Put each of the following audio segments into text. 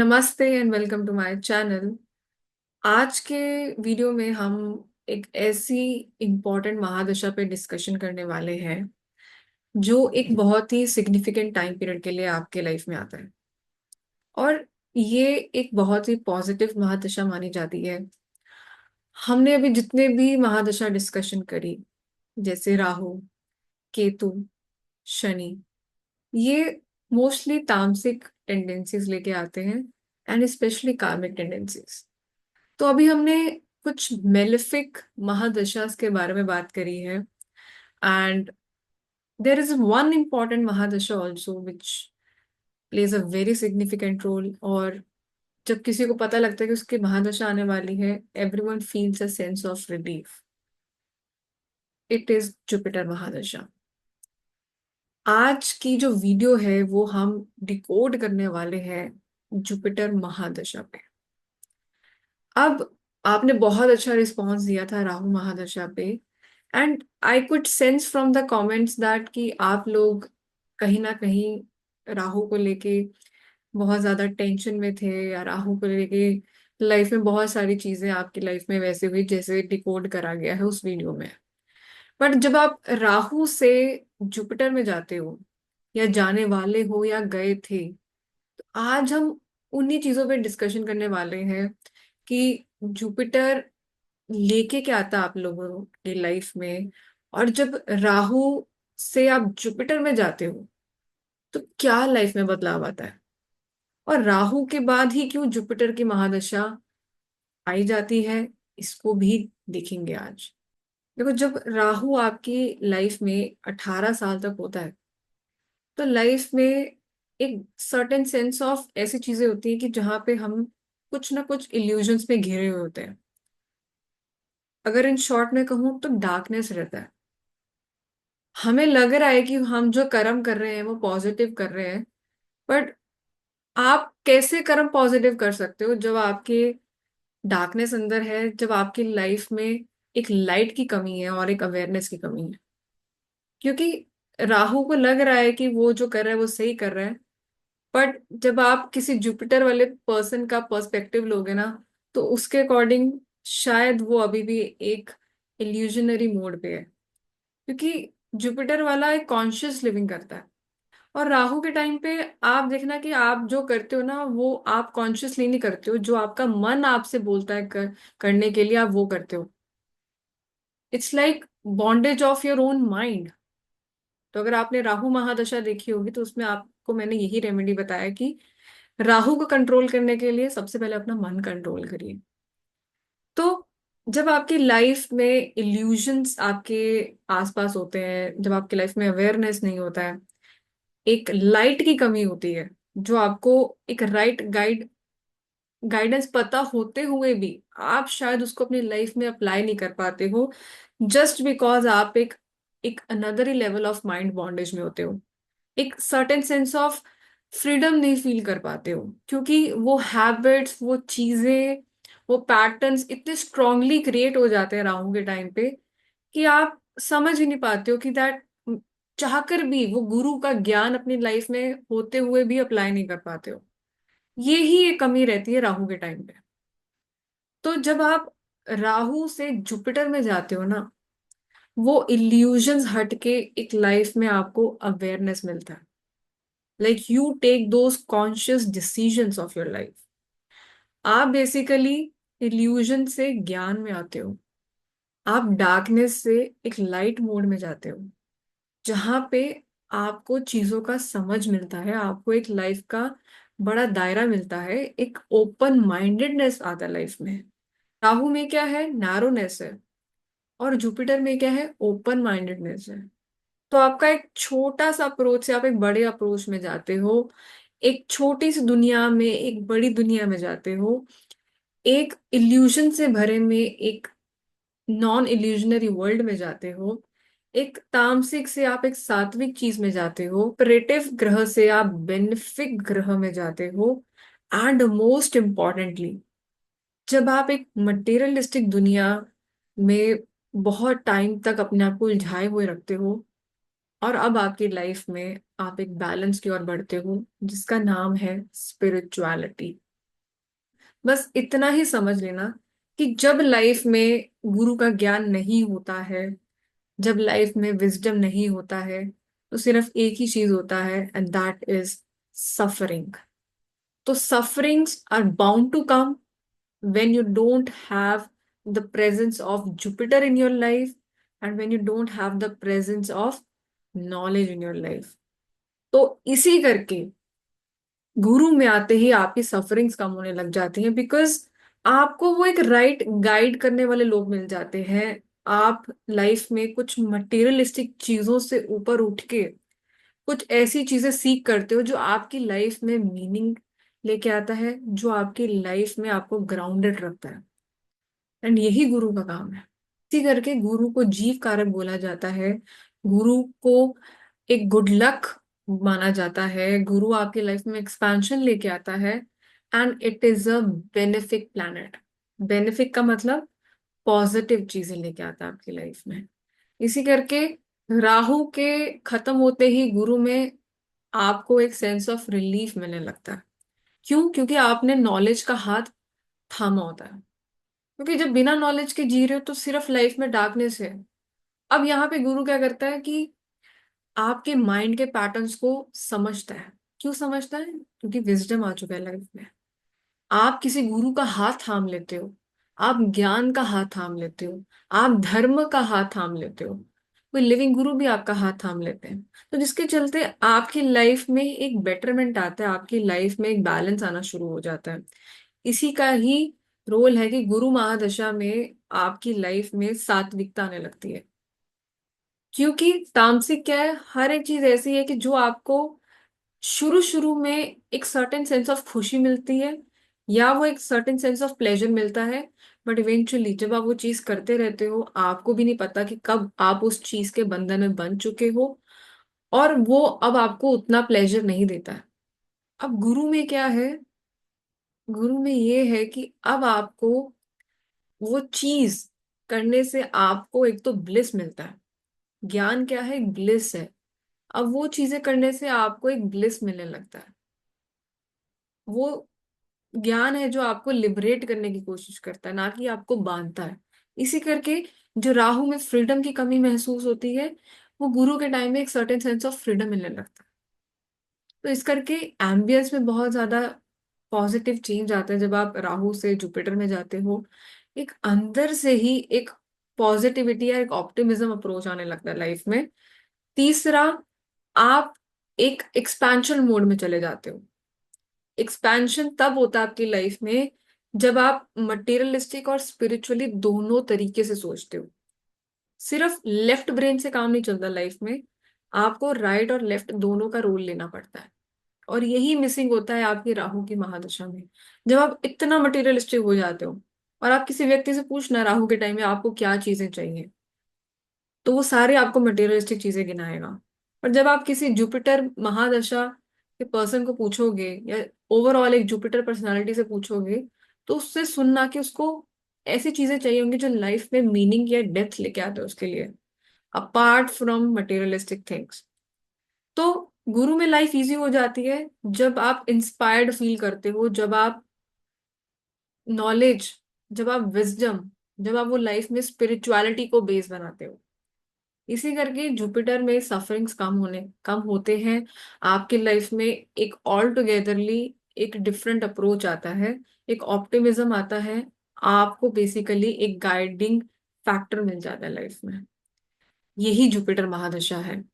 नमस्ते and welcome to my channel. आज के वीडियो में हम एक ऐसी इम्पोर्टेंट महादशा पे डिस्कशन करने वाले हैं जो एक बहुत ही सिग्निफिकेंट टाइम पीरियड के लिए आपके लाइफ में आता है। और ये एक बहुत ही पॉजिटिव महादशा मानी जाती है। हमने अभी जितने भी महादशा डिस्कशन करी, जैसे राहु, केतु, शनि, ये मोस्टली तामसिक टेंडेंसीज लेके आते हैं एंड स्पेशली कार्मिक टेंडेंसीज। तो अभी हमने कुछ मेलेफिक महादशास के बारे में बात करी है and there is one important mahadasha also which plays a very significant role. और जब किसी को पता लगता है कि उसकी महादशा आने वाली है, everyone feels a sense of relief. It is Jupiter mahadasha. आज की जो वीडियो है वो हम डिकोड करने वाले हैं जुपिटर महादशा पे। अब आपने बहुत अच्छा रिस्पॉन्स दिया था राहु महादशा पे and I could sense from the comments that कि आप लोग कहीं ना कहीं राहु को लेके बहुत ज्यादा टेंशन में थे, या राहु को लेके लाइफ में बहुत सारी चीजें आपकी लाइफ में वैसे हुई जैसे डिकोड करा गया है उस वीडियो में। बट जब आप राहु से जुपिटर में जाते हो, या जाने वाले हो, या गए थे, तो आज हम उन्हीं चीजों पे डिस्कशन करने वाले हैं कि जुपिटर लेके क्या आता है आप लोगों की लाइफ में। और जब राहु से आप जुपिटर में जाते हो तो क्या लाइफ में बदलाव आता है, और राहु के बाद ही क्यों जुपिटर की महादशा आई जाती है, इसको भी देखेंगे आज। देखो, जब राहु आपकी लाइफ में 18 साल तक होता है तो लाइफ में एक सर्टेन सेंस ऑफ ऐसी चीजें होती है कि जहाँ पे हम कुछ ना कुछ इल्यूजन्स में घिरे हुए होते हैं। अगर इन शॉर्ट में कहूँ तो डार्कनेस रहता है। हमें लग रहा है कि हम जो कर्म कर रहे हैं वो पॉजिटिव कर रहे हैं, बट आप कैसे कर्म पॉजिटिव कर सकते हो जब आपके डार्कनेस अंदर है, जब आपकी लाइफ में एक लाइट की कमी है और एक अवेयरनेस की कमी है। क्योंकि राहु को लग रहा है कि वो जो कर रहा है वो सही कर रहा है, बट जब आप किसी जुपिटर वाले पर्सन का पर्सपेक्टिव लोगे ना, तो उसके अकॉर्डिंग शायद वो अभी भी एक इल्यूजनरी मोड पे है। क्योंकि जुपिटर वाला एक कॉन्शियस लिविंग करता है, और राहु के टाइम पे आप देखना कि आप जो करते हो ना वो आप कॉन्शियसली नहीं करते हो, जो आपका मन आपसे बोलता है करने के लिए आप वो करते हो। It's like bondage of your own mind. तो अगर आपने राहु महादशा देखी होगी तो उसमें आपको मैंने यही रेमेडी बताया कि राहु को कंट्रोल करने के लिए सबसे पहले अपना मन कंट्रोल करिए। तो जब आपकी लाइफ में इल्यूजन्स आपके आसपास होते हैं, जब आपकी लाइफ में अवेयरनेस नहीं होता है, एक लाइट की कमी होती है, जो आपको एक राइट गाइडेंस पता होते हुए भी आप शायद उसको अपनी लाइफ में अप्लाई नहीं कर पाते हो, जस्ट बिकॉज आप एक एक another he level of mind bondage में होते हो। एक सर्टेन सेंस ऑफ फ्रीडम नहीं फील कर पाते हो, क्योंकि वो हैबिट्स, वो चीजें, वो पैटर्न्स इतने स्ट्रांगली क्रिएट हो जाते हैं राहु के टाइम पे कि आप समझ ही नहीं पाते हो कि दैट चाहकर भी वो गुरु का ज्ञान अपनी लाइफ में होते हुए भी अप्लाई नहीं कर पाते हो। ये ही एक कमी रहती है राहु के टाइम पे। तो जब आप राहु से जुपिटर में जाते हो ना, वो इल्यूजन्स हट के एक लाइफ में आपको अवेयरनेस मिलता है। Like you take those conscious decisions of your life. आप बेसिकली इल्यूजन से ज्ञान में आते हो। आप डार्कनेस से एक लाइट मोड में जाते हो, जहां पे आपको चीजों का समझ मिलता है, आपको एक लाइफ का बड़ा दायरा मिलता है, एक ओपन माइंडेडनेस आता है लाइफ में। राहु में क्या है, नैरोनेस है, और जुपिटर में क्या है, ओपन माइंडेडनेस है। तो आपका एक छोटा सा अप्रोच से आप एक बड़े अप्रोच में जाते हो, एक छोटी सी दुनिया में एक बड़ी दुनिया में जाते हो, एक इल्यूजन से भरे में एक नॉन इल्यूजनरी वर्ल्ड में जाते हो, एक तामसिक से आप एक सात्विक चीज में जाते हो, ऑपरेटिव ग्रह से आप बेनिफिक ग्रह में जाते हो। एंड मोस्ट इम्पॉर्टेंटली, जब आप एक मटेरियलिस्टिक दुनिया में बहुत टाइम तक अपने आप को उलझाए हुए रखते हो, और अब आपकी लाइफ में आप एक बैलेंस की ओर बढ़ते हो जिसका नाम है स्पिरिचुअलिटी। बस इतना ही समझ लेना कि जब लाइफ में गुरु का ज्ञान नहीं होता है, जब लाइफ में विजडम नहीं होता है, तो सिर्फ एक ही चीज होता है, एंड दैट इज सफरिंग। तो sufferings are bound to come when you don't have the presence of Jupiter in your life, and when you don't have the presence of knowledge in your life। तो इसी करके गुरु में आते ही आपकी sufferings कम होने लग जाती हैं, बिकॉज आपको वो एक राइट गाइड करने वाले लोग मिल जाते हैं। आप लाइफ में कुछ मटेरियलिस्टिक चीजों से ऊपर उठ के कुछ ऐसी चीजें सीख करते हो जो आपकी लाइफ में मीनिंग लेके आता है, जो आपकी लाइफ में आपको ग्राउंडेड रखता है। एंड यही गुरु का काम है। इसी करके गुरु को जीव कारक बोला जाता है। गुरु को एक गुड लक माना जाता है। गुरु आपकी लाइफ में एक्सपेंशन लेके आता है, and it is a benefic planet. Benefic का मतलब पॉजिटिव चीजें लेके आता है आपकी लाइफ में। इसी करके राहु के खत्म होते ही गुरु में आपको एक सेंस ऑफ रिलीफ मिलने लगता है। क्यों? क्योंकि आपने नॉलेज का हाथ थामा होता है। क्योंकि जब बिना नॉलेज के जी रहे हो तो सिर्फ लाइफ में डार्कनेस है। अब यहाँ पे गुरु क्या करता है कि आपके माइंड के पैटर्न्स को समझता है। क्यों समझता है? क्योंकि विजडम आ चुका है लाइफ में। आप किसी गुरु का हाथ थाम लेते हो, आप ज्ञान का हाथ थाम लेते हो, आप धर्म का हाथ थाम लेते हो, कोई लिविंग गुरु भी आपका हाथ थाम लेते हैं। तो जिसके चलते आपकी लाइफ में एक बेटरमेंट आता है, आपकी लाइफ में एक बैलेंस आना शुरू हो जाता है। इसी का ही रोल है कि गुरु महादशा में आपकी लाइफ में सात्विकता आने लगती है। क्योंकि तामसिक क्या है? हर एक चीज ऐसी है कि जो आपको शुरू शुरू में एक सर्टेन सेंस ऑफ खुशी मिलती है, या वो एक सर्टेन सेंस ऑफ प्लेजर मिलता है। बट इवेंचुअली जब आप वो चीज करते रहते हो, आपको भी नहीं पता कि कब आप उस चीज के बंधन में बन चुके हो, और वो अब आपको उतना प्लेजर नहीं देता है। अब गुरु में क्या है? गुरु में ये है कि अब आपको वो चीज करने से आपको एक तो ब्लिस मिलता है। ज्ञान क्या है? एक ब्लिस है। अब वो चीजें करने से आपको एक ब्लिस मिलने लगता है। वो ज्ञान है जो आपको लिबरेट करने की कोशिश करता है, ना कि आपको बांधता है। इसी करके जो राहु में फ्रीडम की कमी महसूस होती है, वो गुरु के टाइम में एक सर्टेन सेंस ऑफ फ्रीडम मिलने लगता है। तो इस करके एम्बियंस में बहुत ज्यादा पॉजिटिव चेंज आता है जब आप राहु से जुपिटर में जाते हो। एक अंदर से ही एक पॉजिटिविटी या एक ऑप्टिमिज्म अप्रोच आने लगता है लाइफ में। तीसरा, आप एक एक्सपेंशन मोड में चले जाते हो। एक्सपेंशन तब होता है आपकी लाइफ में जब आप मटेरियलिस्टिक और स्पिरिचुअली दोनों तरीके से सोचते हो। सिर्फ लेफ्ट ब्रेन से काम नहीं चलता लाइफ में, आपको राइट और लेफ्ट दोनों का रोल लेना पड़ता है। और यही मिसिंग होता है आपकी राहु की महादशा में। जब आप इतना मटेरियलिस्टिक हो जाते हो, और आप किसी व्यक्ति से पूछना राहु के टाइम में आपको क्या चीजें चाहिए, तो वो सारे आपको मटेरियलिस्टिक चीजें गिनाएगा। पर जब आप किसी जुपिटर महादशा के पर्सन को पूछोगे, या ओवरऑल एक जुपिटर पर्सनालिटी से पूछोगे, तो उससे सुनना कि उसको ऐसी चीजें चाहिए होंगी जो लाइफ में मीनिंग या डेप्थ लेके आते हैं उसके लिए, अपार्ट फ्रॉम मटेरियलिस्टिक थिंग्स। तो गुरु में लाइफ इजी हो जाती है जब आप इंस्पायर्ड फील करते हो, जब आप नॉलेज, जब आप विजडम, जब आप वो लाइफ में स्पिरिचुअलिटी को बेस बनाते हो। इसी करके जुपिटर में सफरिंग्स कम होते हैं। आपकी लाइफ में एक ऑल टुगेदरली एक डिफरेंट अप्रोच आता है, एक ऑप्टिमिज्म आता है। आपको बेसिकली एक गाइडिंग फैक्टर मिल जाता है लाइफ में। यही जुपिटर महादशा है।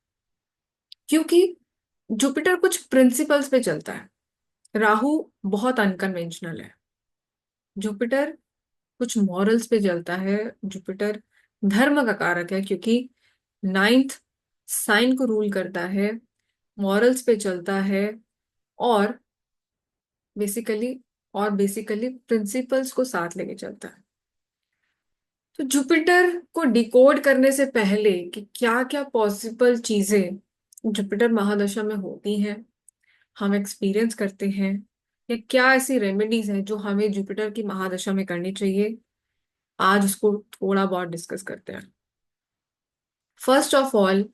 क्योंकि जुपिटर कुछ प्रिंसिपल्स पे चलता है, राहु बहुत अनकन्वेंशनल है। जुपिटर कुछ मॉरल्स पे चलता है। जुपिटर धर्म का कारक है, क्योंकि नाइन्थ साइन को रूल करता है, मॉरल्स पे चलता है, और बेसिकली बेसिकली प्रिंसिपल्स को साथ लेके चलता है। तो जुपिटर को डिकोड करने से पहले कि क्या क्या पॉसिबल चीजें जुपिटर महादशा में होती हैं, हम एक्सपीरियंस करते हैं, या क्या ऐसी रेमेडीज हैं जो हमें जुपिटर की महादशा में करनी चाहिए, आज उसको थोड़ा बहुत डिस्कस करते हैं। फर्स्ट ऑफ ऑल,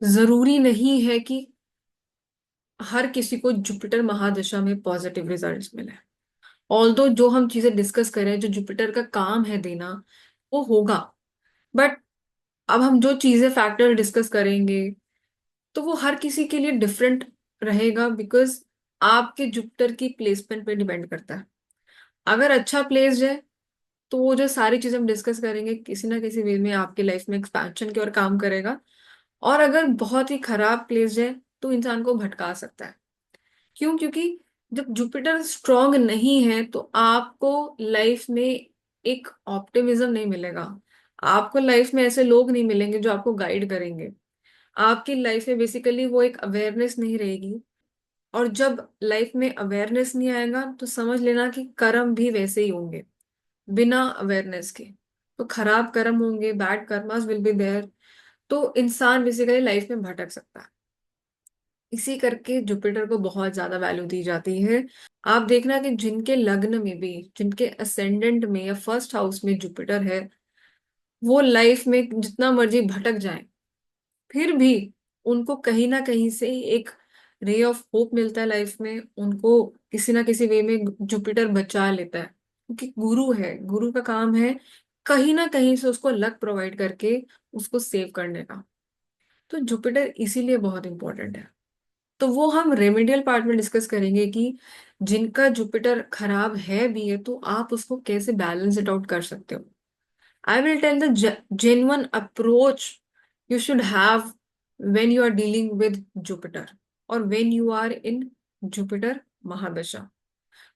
जरूरी नहीं है कि हर किसी को जुपिटर महादशा में पॉजिटिव रिजल्ट्स मिले। ऑल्दो जो हम चीजें डिस्कस कर रहे हैं, जो जुपिटर का काम है देना, वो होगा। बट अब हम जो चीजें फैक्टर डिस्कस करेंगे, तो वो हर किसी के लिए डिफरेंट रहेगा, बिकॉज आपके जुपिटर की प्लेसमेंट पे डिपेंड करता है। अगर अच्छा प्लेस्ड है, तो वो जो सारी चीजें हम डिस्कस करेंगे किसी ना किसी वे में आपके लाइफ में एक्सपेंशन की ओर काम करेगा। और अगर बहुत ही खराब प्लेस्ड है, तो इंसान को भटका सकता है। क्यों? क्योंकि जब जुपिटर स्ट्रांग नहीं है, तो आपको लाइफ में एक ऑप्टिमिज्म नहीं मिलेगा। आपको लाइफ में ऐसे लोग नहीं मिलेंगे जो आपको गाइड करेंगे। आपकी लाइफ में बेसिकली वो एक अवेयरनेस नहीं रहेगी। और जब लाइफ में अवेयरनेस नहीं आएगा, तो समझ लेना कि कर्म भी वैसे ही होंगे, बिना अवेयरनेस के। तो खराब कर्म होंगे, bad karmas will be there. तो इंसान बेसिकली लाइफ में भटक सकता है। इसी करके जुपिटर को बहुत ज्यादा वैल्यू दी जाती है। आप देखना कि जिनके लग्न में भी, जिनके असेंडेंट में या फर्स्ट हाउस में जुपिटर है, वो लाइफ में जितना मर्जी भटक जाए, फिर भी उनको कहीं ना कहीं से एक रे ऑफ होप मिलता है लाइफ में। उनको किसी ना किसी वे में जुपिटर बचा लेता है, क्योंकि गुरु है, गुरु का काम है कहीं ना कहीं से उसको लक प्रोवाइड करके उसको सेव करने का। तो जुपिटर इसीलिए बहुत इंपॉर्टेंट है। तो वो हम रेमेडियल पार्ट में डिस्कस करेंगे कि जिनका जुपिटर खराब है भी है, तो आप उसको कैसे बैलेंस इट आउट कर सकते हो। I will tell the genuine approach you should have when you are dealing with Jupiter or when you are in Jupiter महादशा।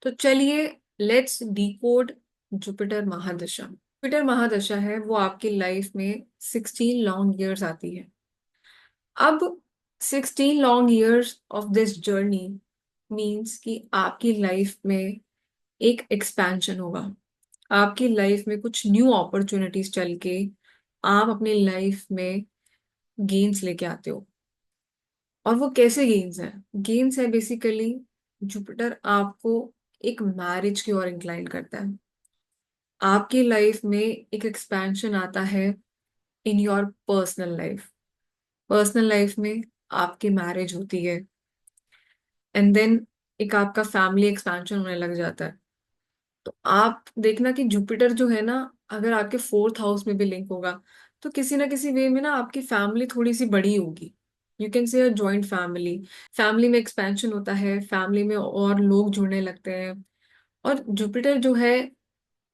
तो चलिए, लेट्स डिकोड जुपिटर महादशा। जुपिटर महादशा है वो आपकी लाइफ में 16 लॉन्ग ईयर्स आती है। अब 16 long years of this journey means कि आपकी लाइफ में एक एक्सपेंशन होगा। आपकी लाइफ में कुछ न्यू अपॉर्चुनिटीज चल के आप अपनी लाइफ में गेन्स लेके आते हो। और वो कैसे गेन्स हैं? गेन्स है बेसिकली, जुपिटर आपको एक मैरिज की ओर इंक्लाइन करता है। आपकी लाइफ में एक एक्सपेंशन आता है in your personal life. Personal life में आपकी मैरिज होती है, एंड देन एक आपका फैमिली एक्सपेंशन होने लग जाता है। तो आप देखना कि जुपिटर जो है ना, अगर आपके फोर्थ हाउस में भी लिंक होगा, तो किसी ना किसी वे में ना आपकी फैमिली थोड़ी सी बड़ी होगी। You can say a joint family. Family में एक्सपेंशन होता है, फैमिली में और लोग जुड़ने लगते हैं। और जुपिटर जो है,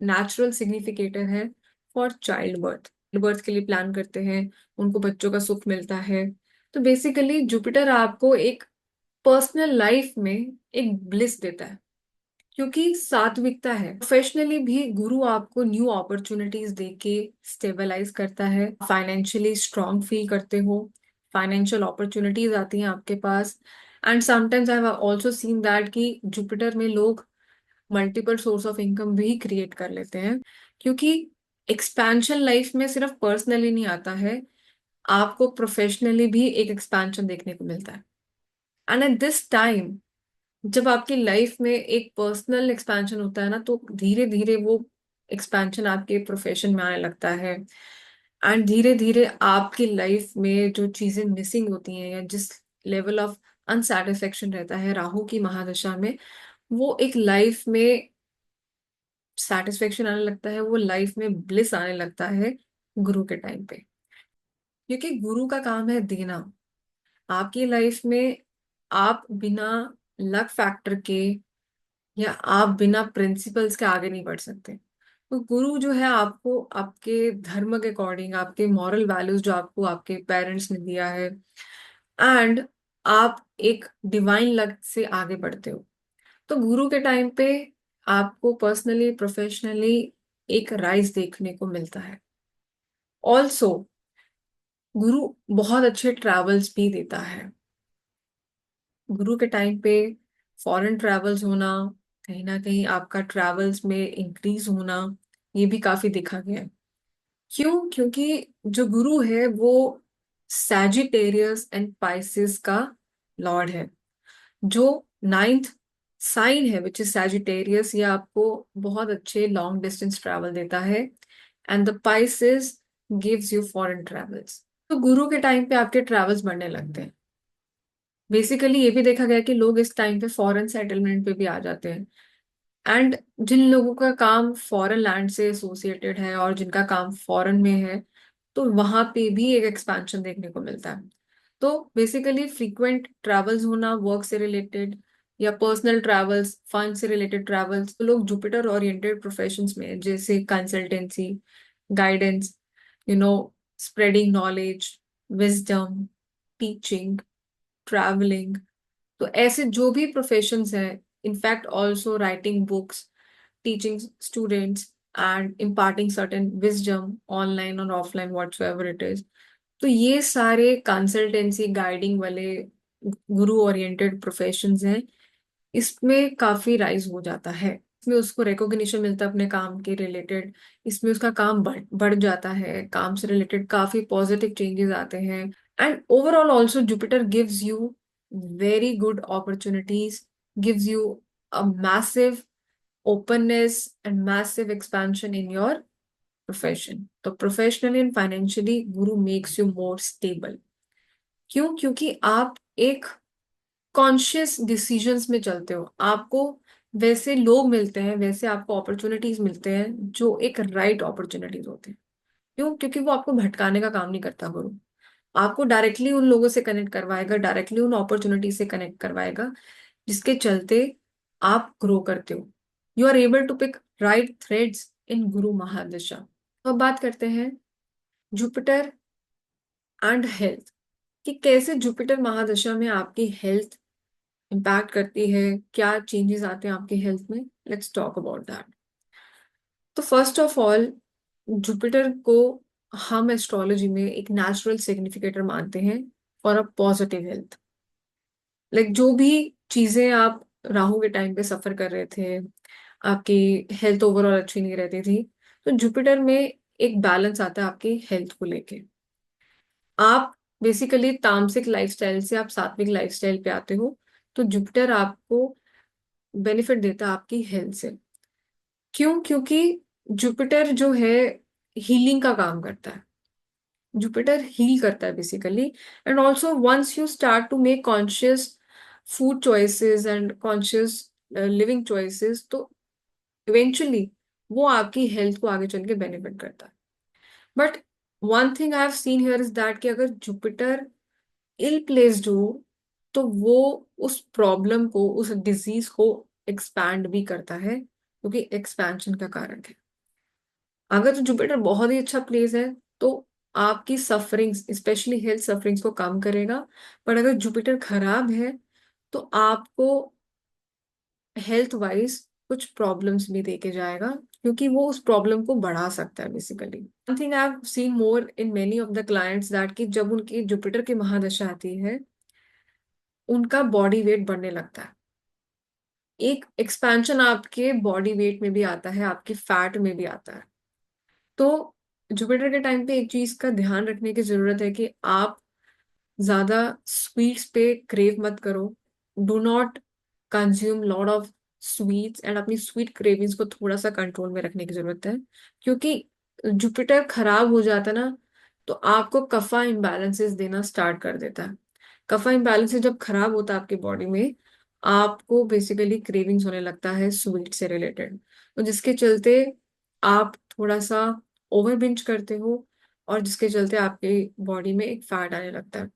नेचुरल सिग्निफिकेटर है फॉर चाइल्ड बर्थ। बर्थ के लिए प्लान करते हैं, उनको बच्चों का सुख मिलता है। तो बेसिकली जुपिटर आपको एक पर्सनल लाइफ में एक ब्लिस देता है, क्योंकि सात्विकता है। प्रोफेशनली भी गुरु आपको न्यू अपॉर्चुनिटीज देके स्टेबलाइज करता है। फाइनेंशियली स्ट्रांग फील करते हो, फाइनेंशियल अपॉर्चुनिटीज आती हैं आपके पास। And sometimes I have also seen that कि जुपिटर में लोग मल्टीपल सोर्स ऑफ इनकम भी क्रिएट कर लेते हैं, क्योंकि एक्सपेंशन लाइफ में सिर्फ पर्सनली नहीं आता है, आपको प्रोफेशनली भी एक एक्सपेंशन देखने को मिलता है। एंड एट दिस टाइम, जब आपकी लाइफ में एक पर्सनल एक्सपेंशन होता है ना, तो धीरे धीरे वो एक्सपेंशन आपके प्रोफेशन में आने लगता है। एंड धीरे धीरे आपकी लाइफ में जो चीजें मिसिंग होती हैं, या जिस लेवल ऑफ अनसेटिस्फेक्शन रहता है राहु की महादशा में, वो एक लाइफ में सेटिस्फेक्शन आने लगता है, वो लाइफ में ब्लिस आने लगता है गुरु के टाइम पे। क्योंकि गुरु का काम है देना। आपकी लाइफ में आप बिना लक फैक्टर के या आप बिना प्रिंसिपल्स के आगे नहीं बढ़ सकते। तो गुरु जो है आपको आपके धर्म के अकॉर्डिंग, आपके मॉरल वैल्यूज जो आपको आपके पेरेंट्स ने दिया है, एंड आप एक डिवाइन लक से आगे बढ़ते हो। तो गुरु के टाइम पे आपको पर्सनली, प्रोफेशनली एक राइज देखने को मिलता है। ऑल्सो गुरु बहुत अच्छे ट्रैवल्स भी देता है। गुरु के टाइम पे फॉरेन ट्रैवल्स होना, कहीं ना कहीं आपका ट्रैवल्स में इंक्रीज होना, ये भी काफी देखा गया है। क्यों? क्योंकि जो गुरु है वो सैजिटेरियस एंड पाइसेस का लॉर्ड है। जो नाइन्थ साइन है विच इज सैजिटेरियस, ये आपको बहुत अच्छे लॉन्ग डिस्टेंस ट्रैवल देता है। And the Pisces gives you foreign travels. तो गुरु के टाइम पे आपके ट्रैवल्स बढ़ने लगते हैं। बेसिकली ये भी देखा गया कि लोग इस टाइम पे फॉरेन सेटलमेंट पे भी आ जाते हैं। एंड जिन लोगों का काम फॉरेन लैंड से एसोसिएटेड है और जिनका काम फॉरेन में है, तो वहां पे भी एक एक्सपेंशन देखने को मिलता है। तो बेसिकली फ्रीक्वेंट ट्रैवल्स होना वर्क से रिलेटेड या पर्सनल ट्रैवल्स, फंड से रिलेटेड ट्रैवल्स, तो लोग जुपिटर ओरिएंटेड प्रोफेशंस में जैसे consultancy, guidance, you know spreading knowledge, wisdom, teaching, travelling, तो ऐसे जो भी प्रोफेशंस हैं, in fact also writing books, teaching students and imparting certain wisdom online or offline whatsoever it is, तो ये सारे कंसल्टेंसी गाइडिंग वाले गुरु ओरिएंटेड प्रोफेशंस हैं, इसमें काफी राइज हो जाता है। इसमें उसको रिकॉग्निशन मिलता है अपने काम के रिलेटेड, इसमें उसका काम बढ़ जाता है, काम से रिलेटेड काफी पॉजिटिव चेंजेस आते हैं। And overall also Jupiter gives you very good opportunities, gives you a massive openness and massive expansion in your profession. तो professionally and financially Guru makes you more stable। क्यों? क्योंकि आप एक conscious decisions में चलते हो, आपको वैसे लोग मिलते हैं, वैसे आपको अपॉर्चुनिटीज मिलते हैं जो एक राइट अपॉर्चुनिटीज होते हैं। क्यों? क्योंकि वो आपको भटकाने का काम नहीं करता गुरु, आपको डायरेक्टली उन लोगों से कनेक्ट करवाएगा, डायरेक्टली उन अपॉर्चुनिटी से कनेक्ट करवाएगा, जिसके चलते आप ग्रो करते हो। You are able to pick right threads in Guru mahadasha. तो अब बात करते हैं जुपिटर एंड हेल्थ, कि कैसे जुपिटर महादशा में आपकी हेल्थ इम्पैक्ट करती है, क्या चेंजेस आते हैं आपकी हेल्थ में। Let's talk about that. तो फर्स्ट ऑफ ऑल, जुपिटर को हम एस्ट्रोलॉजी में एक नेचुरल सिग्निफिकेटर मानते हैं for a positive health. Like जो भी चीजें आप राहु के टाइम पे सफर कर रहे थे, आपकी हेल्थ ओवरऑल अच्छी नहीं रहती थी, तो जुपिटर में एक बैलेंस आता है आपकी हेल्थ को लेके। आप बेसिकली तामसिक लाइफस्टाइल से आप सात्विक लाइफस्टाइल पे आते हो, तो जुपिटर आपको बेनिफिट देता है आपकी हेल्थ से। क्यों? क्योंकि जुपिटर जो है हीलिंग का काम करता है, जुपिटर हील करता है basically. And also once you start to make conscious food choices and conscious living choices, तो इवेंचुअली वो आपकी हेल्थ को आगे चल के बेनिफिट करता है। But one thing I have seen here is that कि अगर जुपिटर इल प्लेस्ड हो, तो वो उस प्रॉब्लम को, उस डिजीज को एक्सपैंड भी करता है, क्योंकि एक्सपेंशन का कारण है। अगर तो जुपिटर बहुत ही अच्छा प्लेस है, तो आपकी सफरिंग्स, स्पेशली हेल्थ सफरिंग्स को कम करेगा। पर अगर जुपिटर खराब है, तो आपको हेल्थ वाइज कुछ प्रॉब्लम्स भी देके जाएगा, क्योंकि वो उस प्रॉब्लम को बढ़ा सकता है basically. One thing I have seen more in many of the clients that कि जब उनकी जुपिटर की महादशा आती है, उनका बॉडी वेट बढ़ने लगता है। एक एक्सपेंशन आपके बॉडी वेट में भी आता है, आपके फैट में भी आता है। तो जुपिटर के टाइम पे एक चीज का ध्यान रखने की जरूरत है कि आप ज्यादा स्वीट्स पे क्रेव मत करो। Do not consume lot of sweets, and अपनी स्वीट क्रेविंग्स को थोड़ा सा कंट्रोल में रखने की जरूरत है। क्योंकि जुपिटर खराब हो जाता है ना, तो आपको कफा इम्बैलेंसेस देना स्टार्ट कर देता है। कफा इम्बैलेंसेस जब खराब होता है आपकी बॉडी में, आपको बेसिकली क्रेविंग्स होने लगता है स्वीट से रिलेटेड, तो जिसके चलते आप थोड़ा सा ओवर बिंज करते हो, और जिसके चलते आपकी बॉडी में एक फैट आने लगता है।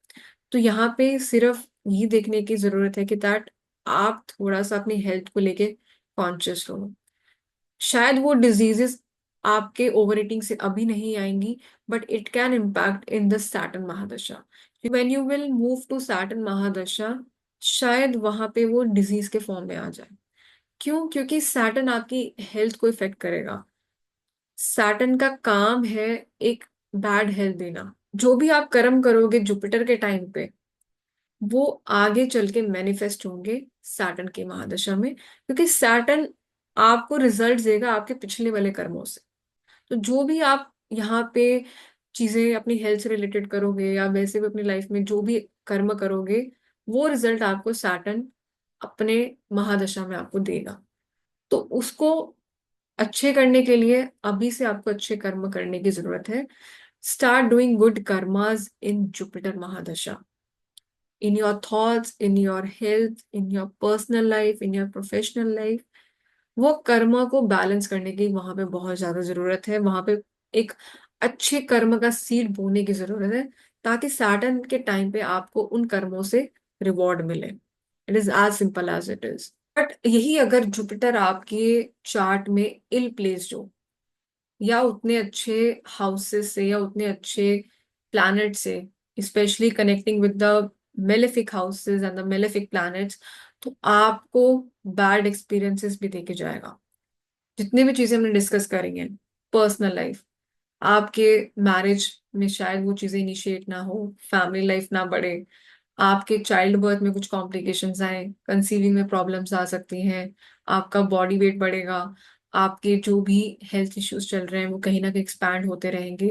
तो यहाँ पे सिर्फ ये देखने की जरूरत है कि दैट आप थोड़ा सा अपनी हेल्थ को लेके कॉन्शियस रहो। शायद वो डिजीजेस आपके ओवर ईटिंग से अभी नहीं आएंगी, but it can impact in the Saturn mahadasha. When you will move to Saturn mahadasha, शायद वहां पे वो डिजीज के फॉर्म में आ जाए। क्यों? क्योंकि सैटर्न आपकी हेल्थ को इफेक्ट करेगा। सैटर्न का काम है एक बैड हेल्थ देना। जो भी आप कर्म करोगे जुपिटर के टाइम पे, वो आगे चल के मैनिफेस्ट होंगे सैटर्न की महादशा में, क्योंकि सैटर्न आपको रिजल्ट देगा आपके पिछले वाले कर्मों से। तो जो भी आप यहाँ पे चीजें अपनी हेल्थ से रिलेटेड करोगे, या वैसे भी अपनी लाइफ में जो भी कर्म करोगे, वो रिजल्ट आपको सैटर्न अपने महादशा में आपको देगा। तो उसको अच्छे करने के लिए अभी से आपको अच्छे कर्म करने की जरूरत है। Start doing good karmas in Jupiter mahadasha, in your thoughts, in your health, in your personal life, in your professional life. वो कर्म को बैलेंस करने की वहां पे बहुत ज्यादा जरूरत है। वहां पे एक अच्छे कर्म का सीड बोने की जरूरत है, ताकि सैटर्न के टाइम पे आपको उन कर्मों से रिवॉर्ड मिले। It is as simple as it is. But यही अगर जुपिटर आपके चार्ट में इल प्लेस्ड हो, या उतने अच्छे हाउसेस से, या उतने अच्छे प्लैनेट से, specially connecting with the malefic houses and the malefic planets, तो आपको बैड एक्सपीरियंसेस भी देके जाएगा। जितनी भी चीजें हमने डिस्कस करी हैं, पर्सनल लाइफ, आपके मैरिज में शायद वो चीजें इनिशिएट ना हो, फैमिली लाइफ ना बढ़े, आपके चाइल्ड बर्थ में कुछ कॉम्प्लिकेशंस आए, कंसीविंग में प्रॉब्लम्स आ सकती हैं, आपका बॉडी वेट बढ़ेगा, आपके जो भी हेल्थ इश्यूज चल रहे हैं वो कहीं ना कहीं एक्सपैंड होते रहेंगे,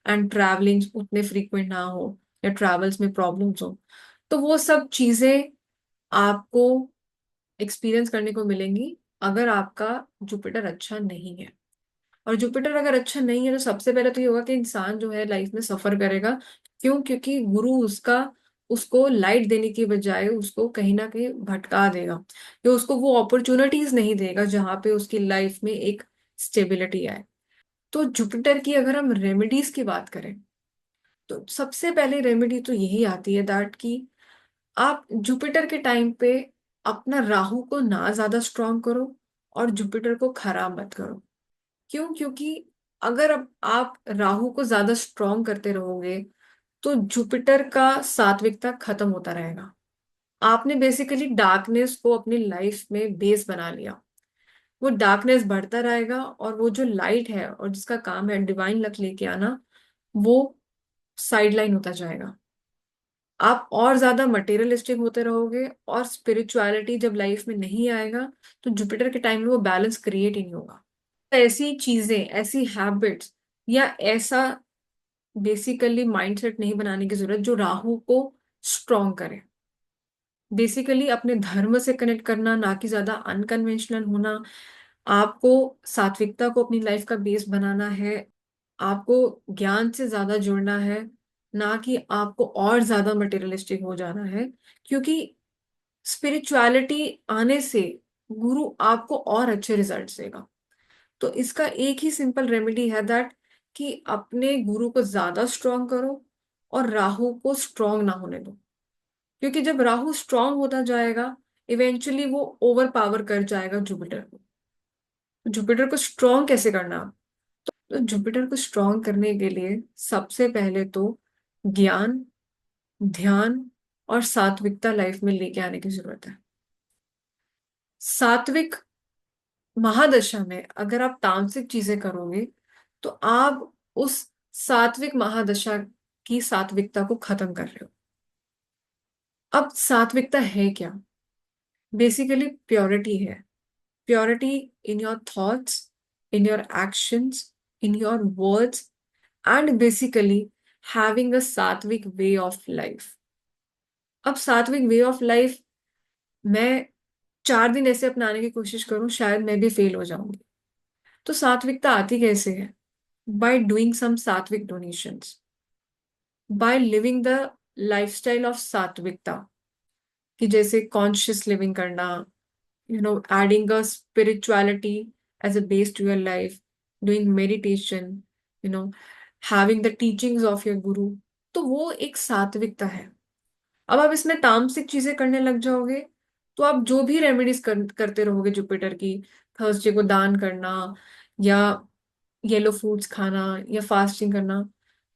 एंड ट्रैवलिंग उतने फ्रीक्वेंट ना हो, या ट्रैवल्स में प्रॉब्लम्स हो, तो वो सब चीजें आपको एक्सपीरियंस करने को मिलेंगी अगर आपका जुपिटर अच्छा नहीं है। और जुपिटर अगर अच्छा नहीं है तो सबसे पहले तो ये होगा कि इंसान जो है लाइफ में सफर करेगा। क्यों? क्योंकि गुरु उसका उसको लाइट देने की बजाय उसको कहीं ना कहीं भटका देगा, या उसको वो अपॉर्चुनिटीज नहीं देगा जहां पे उसकी लाइफ में एक स्टेबिलिटी आए। तो जुपिटर की अगर हम रेमेडीज की बात करें, तो सबसे पहले रेमेडी तो यही आती है दैट कि आप जुपिटर के टाइम पे अपना राहु को ना ज्यादा स्ट्रांग करो, और जुपिटर को खराब मत करो। क्यों? क्योंकि अगर अब आप राहु को ज्यादा स्ट्रांग करते रहोगे तो जुपिटर का सात्विकता खत्म होता रहेगा। आपने बेसिकली डार्कनेस को अपनी लाइफ में बेस बना लिया। वो डार्कनेस बढ़ता रहेगा, और वो जो लाइट है और जिसका काम है डिवाइन लक लेके आना, वो साइडलाइन होता जाएगा। आप और ज्यादा मटेरियलिस्टिक होते रहोगे, और स्पिरिचुअलिटी जब लाइफ में नहीं आएगा तो जुपिटर के टाइम में वो बैलेंस क्रिएट ही नहीं होगा। ऐसी चीजें, ऐसी हैबिट्स, या ऐसा बेसिकली माइंडसेट नहीं बनाने की जरूरत जो राहु को स्ट्रॉन्ग करे। बेसिकली अपने धर्म से कनेक्ट करना, ना कि ज्यादा अनकन्वेंशनल होना। आपको सात्विकता को अपनी लाइफ का बेस बनाना है। आपको ज्ञान से ज्यादा जुड़ना है, ना कि आपको और ज्यादा मटेरियलिस्टिक हो जाना है। क्योंकि स्पिरिचुअलिटी आने से गुरु आपको और अच्छे रिजल्ट्स देगा। तो इसका एक ही सिंपल रेमेडी है दैट कि अपने गुरु को ज्यादा स्ट्रांग करो, और राहु को स्ट्रांग ना होने दो। क्योंकि जब राहु स्ट्रांग होता जाएगा, इवेंचुअली वो ओवर पावर कर जाएगा जुपिटर को। तो जुपिटर को स्ट्रांग कैसे करना? तो जुपिटर को स्ट्रांग करने के लिए सबसे पहले तो ज्ञान, ध्यान और सात्विकता लाइफ में लेके आने की जरूरत है। सात्विक महादशा में अगर आप तामसिक चीजें करोगे तो आप उस सात्विक महादशा की सात्विकता को खत्म कर रहे हो। अब सात्विकता है क्या? बेसिकली प्योरिटी है। Purity in your thoughts, in your actions, in your words, and basically having a सात्विक वे ऑफ लाइफ। अब सात्विक वे ऑफ लाइफ, मैं 4 दिन ऐसे अपनाने की कोशिश करूं, शायद मैं भी फेल हो जाऊंगी। तो सात्विकता आती कैसे है? Bye doing some sattvic donations, by living the lifestyle of sattvikta, कि जैसे कॉन्शियस लिविंग करना, adding a spirituality as a base to your life, doing meditation, you know having the teachings of your guru। तो वो एक सात्विकता है। अब आप इसमें तामसिक चीजें करने लग जाओगे, तो आप जो भी रेमेडीज करते रहोगे जुपिटर की, थर्सडे को दान करना, या येलो फ्रूट्स खाना, या फास्टिंग करना,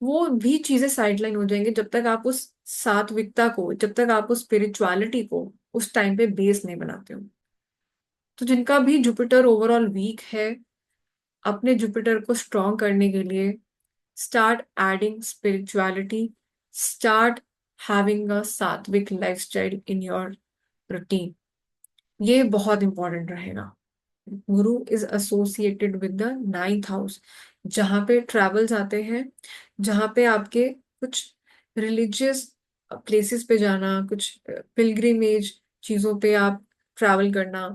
वो भी चीजें साइडलाइन हो जाएंगी जब तक आप उस सात्विकता को, जब तक आप उस स्पिरिचुअलिटी को उस टाइम पे बेस नहीं बनाते हो। तो जिनका भी जुपिटर ओवरऑल वीक है, अपने जुपिटर को स्ट्रॉन्ग करने के लिए start adding spirituality, start having a सात्विक लाइफस्टाइल इन योर रूटीन। ये बहुत इंपॉर्टेंट रहेगा। गुरु is associated with the 9th house, जहाँ पे ट्रैवल्स आते हैं, जहाँ पे आपके कुछ रिलीजियस प्लेसेस पे जाना, कुछ पिलग्रिमेज चीजों पे आप ट्रैवल करना,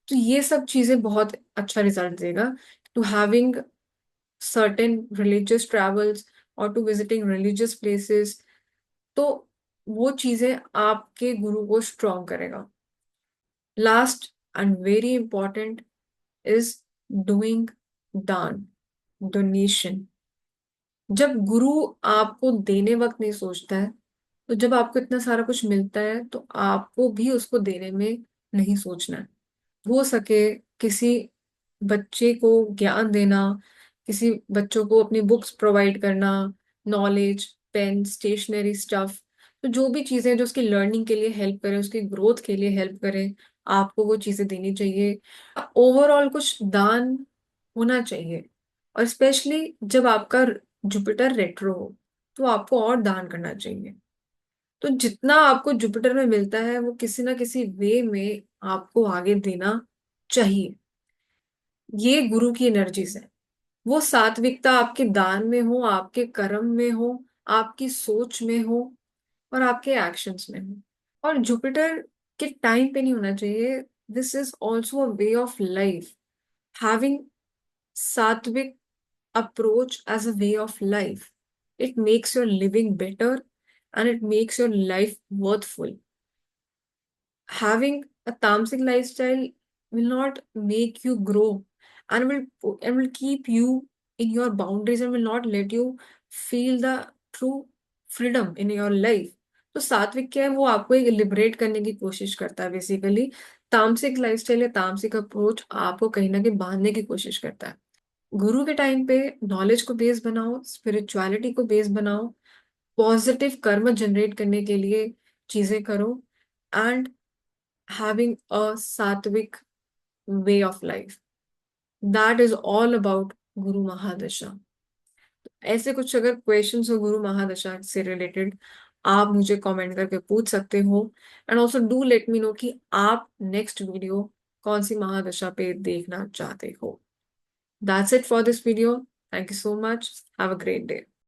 तो ये सब चीजें बहुत अच्छा रिजल्ट देगा। To having certain religious travels, और टू विजिटिंग रिलीजियस प्लेसेस, तो वो चीजें आपके गुरु को स्ट्रॉन्ग करेगा। Last and very important, is doing daan, donation. जब गुरु आपको देने वक्त नहीं सोचता है, तो जब आपको इतना सारा कुछ मिलता है तो आपको भी उसको देने में नहीं सोचना है। हो सके किसी बच्चे को ज्ञान देना, किसी बच्चों को अपनी बुक्स प्रोवाइड करना, नॉलेज, पेन, स्टेशनरी स्टफ, तो जो भी चीजें जो उसकी लर्निंग के लिए हेल्प करें, उसकी ग्रोथ के लिए हेल्प करें, आपको वो चीजें देनी चाहिए। ओवरऑल कुछ दान होना चाहिए। और स्पेशली जब आपका जुपिटर रेट्रो हो, तो आपको और दान करना चाहिए। तो जितना आपको जुपिटर में मिलता है वो किसी ना किसी वे में आपको आगे देना चाहिए। ये गुरु की एनर्जीज है। वो सात्विकता आपके दान में हो, आपके कर्म में हो, आपकी सोच में हो, और आपके एक्शंस में हो। और जुपिटर के टाइम पे नहीं होना चाहिए। This is also a way of life. Having सात्विक approach as a way of life. It makes your living better and it makes your life worthful. Having a tamasic lifestyle will not make you grow and will keep you in your boundaries and will not let you feel the true freedom in your life. तो सात्विक क्या है, वो आपको एक liberate करने की कोशिश करता है बेसिकली। तामसिक लाइफस्टाइल या तामसिक अप्रोच आपको कहीं ना कहीं बांधने की कोशिश करता है। गुरु के टाइम पे नॉलेज को बेस बनाओ, स्पिरिचुअलिटी को बेस बनाओ, पॉजिटिव कर्म जनरेट करने के लिए चीजें करो, एंड हैविंग अ सात्विक way of life. That is all about गुरु महादशा। ऐसे कुछ अगर क्वेश्चंस हो गुरु महादशा से रिलेटेड, आप मुझे कमेंट करके पूछ सकते हो। And also do let me know कि आप नेक्स्ट वीडियो कौन सी महादशा पे देखना चाहते हो। That's it for this video. Thank you so much. Have a great day.